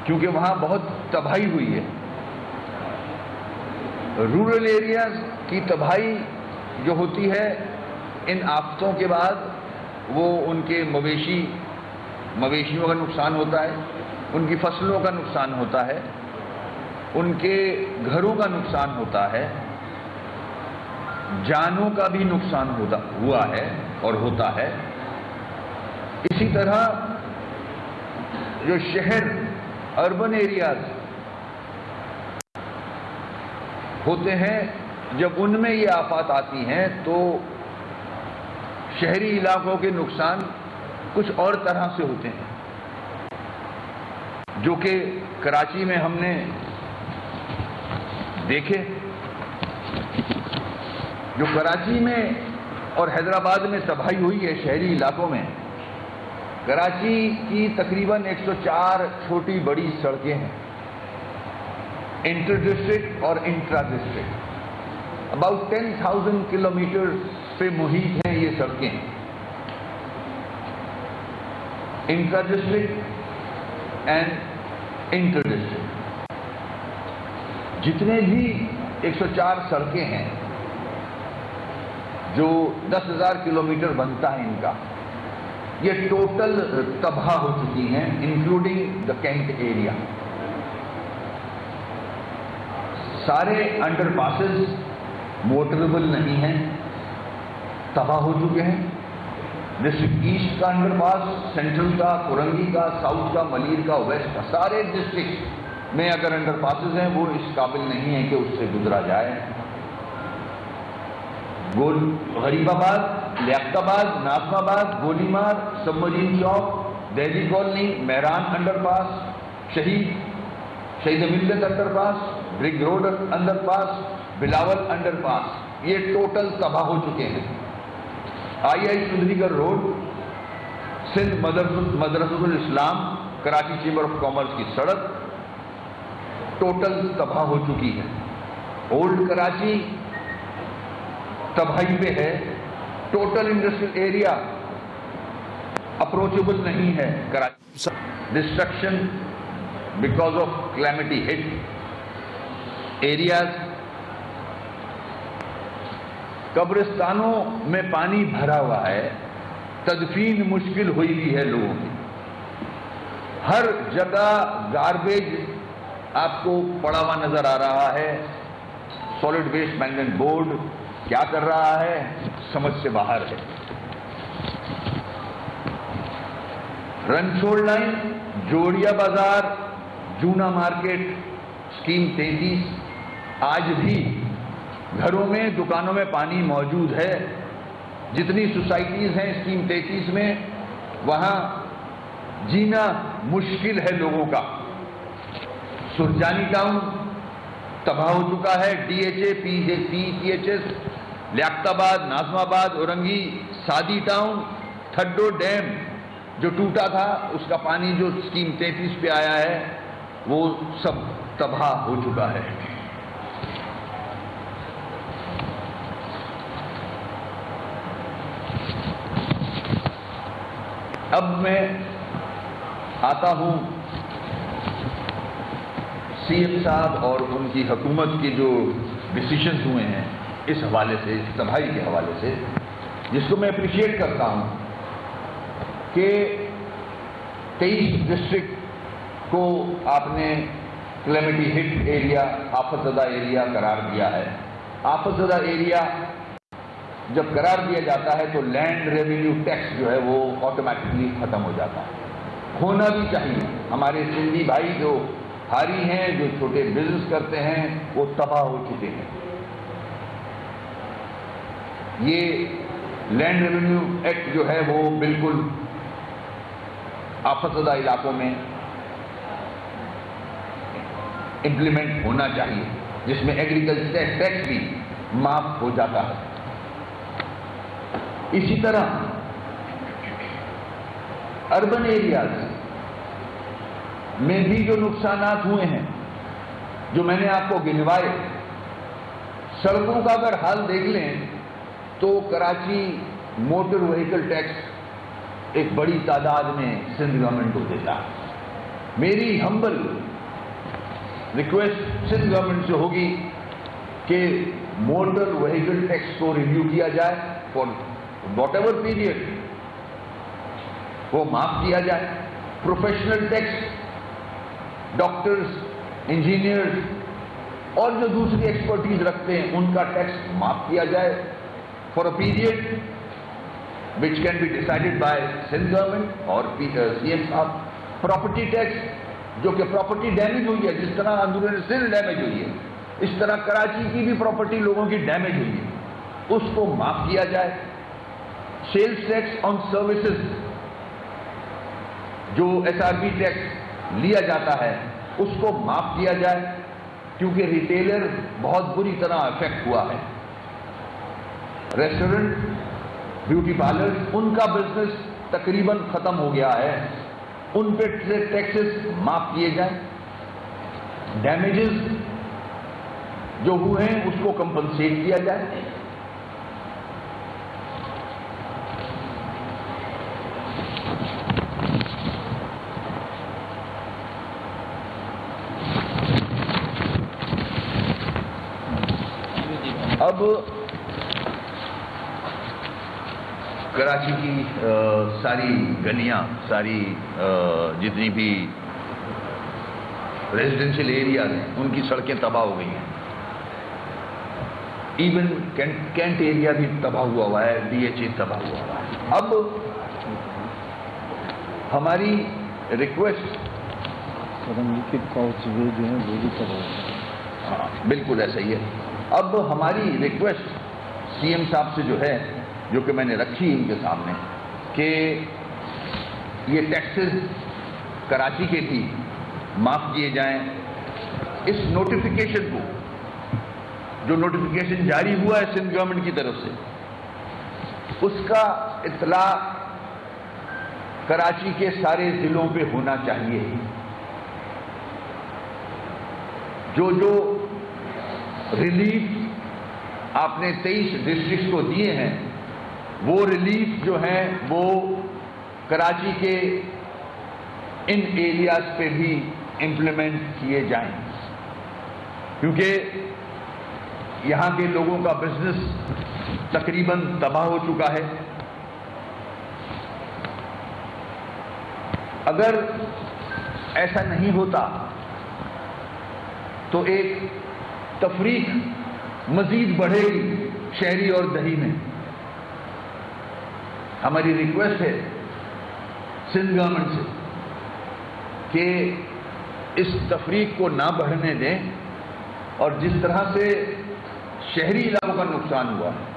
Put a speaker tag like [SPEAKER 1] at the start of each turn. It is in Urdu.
[SPEAKER 1] کیونکہ وہاں بہت تباہی ہوئی ہے. رورل ایریاز کی تباہی جو ہوتی ہے ان آفتوں کے بعد، وہ ان کے مویشیوں کا نقصان ہوتا ہے، ان کی فصلوں کا نقصان ہوتا ہے، ان کے گھروں کا نقصان ہوتا ہے، جانوں کا بھی نقصان ہوا ہے اور ہوتا ہے. اسی طرح جو شہر اربن ایریاز ہوتے ہیں، جب ان میں یہ آفات آتی ہیں تو شہری علاقوں کے نقصان کچھ اور طرح سے ہوتے ہیں، جو کہ کراچی میں ہم نے دیکھے. جو کراچی میں اور حیدرآباد میں تباہی ہوئی ہے شہری علاقوں میں، کراچی کی تقریباً 104 چھوٹی بڑی سڑکیں ہیں، انٹر ڈسٹرکٹ اور انٹرا ڈسٹرکٹ، اباؤٹ 10,000 کلومیٹر پہ محیط ہیں یہ سڑکیں. Intra district and inter district جتنے بھی 104 سڑکیں ہیں جو 10,000 کلومیٹر بنتا ہے ان کا، یہ ٹوٹل تباہ ہو چکی ہیں، انکلوڈنگ دا کینٹ ایریا. سارے انڈر پاسز موٹریبل نہیں ہیں، تباہ ہو چکے ہیں. ڈسٹرکٹ ایسٹ کا انڈر پاس، سینٹرل کا، کورنگی کا، ساؤتھ کا، ملیر کا، ویسٹ کا، سارے ڈسٹرکٹ میں اگر انڈر پاسز ہیں وہ اس قابل نہیں ہیں کہ اس سے گزرا جائے. غریب آباد، لیاقت آباد، ناظم آباد، گولی مار، سب مرین چوک، دہلی کالونی، مہران انڈر پاس، شہید ملت انڈر پاس، برگ روڈ انڈر پاس، بلاول انڈر پاس، یہ ٹوٹل تباہ ہو چکے ہیں. آئی چودھری گڑھ روڈ، سندھ مدرسۃ الاسلام، کراچی چیمبر آف کامرس کی سڑک ٹوٹل تباہ ہو چکی ہے. اولڈ کراچی تباہی پہ ہے، ٹوٹل انڈسٹریل ایریا اپروچیبل نہیں ہے. Karachi destruction because of calamity hit areas. قبرستانوں میں پانی بھرا ہوا ہے، تدفین مشکل ہوئی بھی ہے لوگوں کی. ہر جگہ گاربیج آپ کو پڑا ہوا نظر آ رہا ہے. سالڈ ویسٹ مینجمنٹ بورڈ کیا کر رہا ہے سمجھ سے باہر ہے. رنچوڑ لائن، جوڑیا بازار، جونا مارکیٹ، اسکیم 33 آج بھی گھروں میں، دکانوں میں پانی موجود ہے. جتنی سوسائٹیز ہیں اسکیم 33 میں، وہاں جینا مشکل ہے لوگوں کا. سرجانی ٹاؤن تباہ ہو چکا ہے. D H A, P H S, Liaquatabad, ناظم آباد، اورنگی، سادی ٹاؤن، تھڈو ڈیم جو ٹوٹا تھا اس کا پانی جو اسکیم 33 پہ آیا ہے وہ سب تباہ ہو چکا ہے. اب میں آتا ہوں سی ایم صاحب اور ان کی حکومت کے جو ڈیسیشنز ہوئے ہیں اس حوالے سے، اس تباہی کے حوالے سے، جس کو میں اپریشیٹ کرتا ہوں کہ 23 ڈسٹرکٹ کو آپ نے کلیمٹی ہٹ ایریا، آفت زدہ ایریا قرار دیا ہے. آفت زدہ ایریا جب قرار دیا جاتا ہے تو لینڈ ریونیو ٹیکس جو ہے وہ آٹومیٹکلی ختم ہو جاتا ہے. ہونا بھی چاہیے. ہمارے سندھی بھائی جو ہاری ہیں، جو چھوٹے بزنس کرتے ہیں، وہ تباہ ہو چکے ہیں. یہ لینڈ ریونیو ایکٹ جو ہے وہ بالکل آفت زدہ علاقوں میں امپلیمنٹ ہونا چاہیے، جس میں ایگریکلچر ٹیکس بھی معاف ہو جاتا ہے. اسی طرح اربن ایریاز میں بھی جو نقصانات ہوئے ہیں جو میں نے آپ کو گنوائے، سڑکوں کا اگر حال دیکھ لیں تو کراچی موٹر وہیکل ٹیکس ایک بڑی تعداد میں سندھ گورنمنٹ کو دیتا ہے. میری ہمبل ریکویسٹ سندھ گورنمنٹ سے ہوگی کہ موٹر وہیکل ٹیکس کو ریویو کیا جائے فار واٹ ایور پیریڈ، وہ معاف کیا جائے. پروفیشنل ٹیکس، ڈاکٹرز، انجینئرز اور جو دوسری ایکسپرٹیز رکھتے ہیں ان کا ٹیکس معاف کیا جائے for a period which can be decided by Sindh government اور سی ایم صاحب. پراپرٹی ٹیکس جو کہ پراپرٹی ڈیمیج ہوئی ہے، جس طرح اندرون سندھ ڈیمیج ہوئی ہے اس طرح کراچی کی بھی پراپرٹی لوگوں کی ڈیمیج ہوئی ہے، اس کو معاف کیا جائے. سیلز ٹیکس آن سروسز، جو ایس آر پی ٹیکس لیا جاتا ہے اس کو معاف کیا جائے کیونکہ ریٹیلر بہت بری طرح افیکٹ ہوا ہے. ریسٹورنٹ، بیوٹی پارلر، ان کا بزنس تقریباً ختم ہو گیا ہے، ان پہ ٹیکسز معاف کیے جائیں. ڈیمیجز جو ہوئے ہیں اس کو کمپنسیٹ کیا جائے. اب کراچی کی ساری گلیاں، ساری جتنی بھی ریزیڈینشیل ایریاز ہیں ان کی سڑکیں تباہ ہو گئی ہیں. ایون کینٹ ایریا بھی تباہ ہوا ہے، ڈی ایچ اے تباہ ہوا ہے. اب ہماری ریکویسٹ بالکل ایسا ہی ہے. اب ہماری ریکویسٹ سی ایم صاحب سے جو ہے، جو کہ میں نے رکھی ان کے سامنے، کہ یہ ٹیکسز کراچی کے تھی معاف کیے جائیں. اس نوٹیفیکیشن کو، جو نوٹیفیکیشن جاری ہوا ہے سندھ گورنمنٹ کی طرف سے، اس کا اطلاع کراچی کے سارے ضلعوں پہ ہونا چاہیے. جو ریلیف آپ نے 23 ڈسٹرکٹس کو دیے ہیں، وہ ریلیف جو ہیں وہ کراچی کے ان ایریاز پہ بھی امپلیمنٹ کیے جائیں، کیونکہ یہاں کے لوگوں کا بزنس تقریباً تباہ ہو چکا ہے. اگر ایسا نہیں ہوتا تو ایک تفریق مزید بڑھے گی شہری اور دیہی میں. ہماری ریکویسٹ ہے سندھ گورنمنٹ سے کہ اس تفریق کو نہ بڑھنے دیں، اور جس طرح سے شہری علاقوں کا نقصان ہوا ہے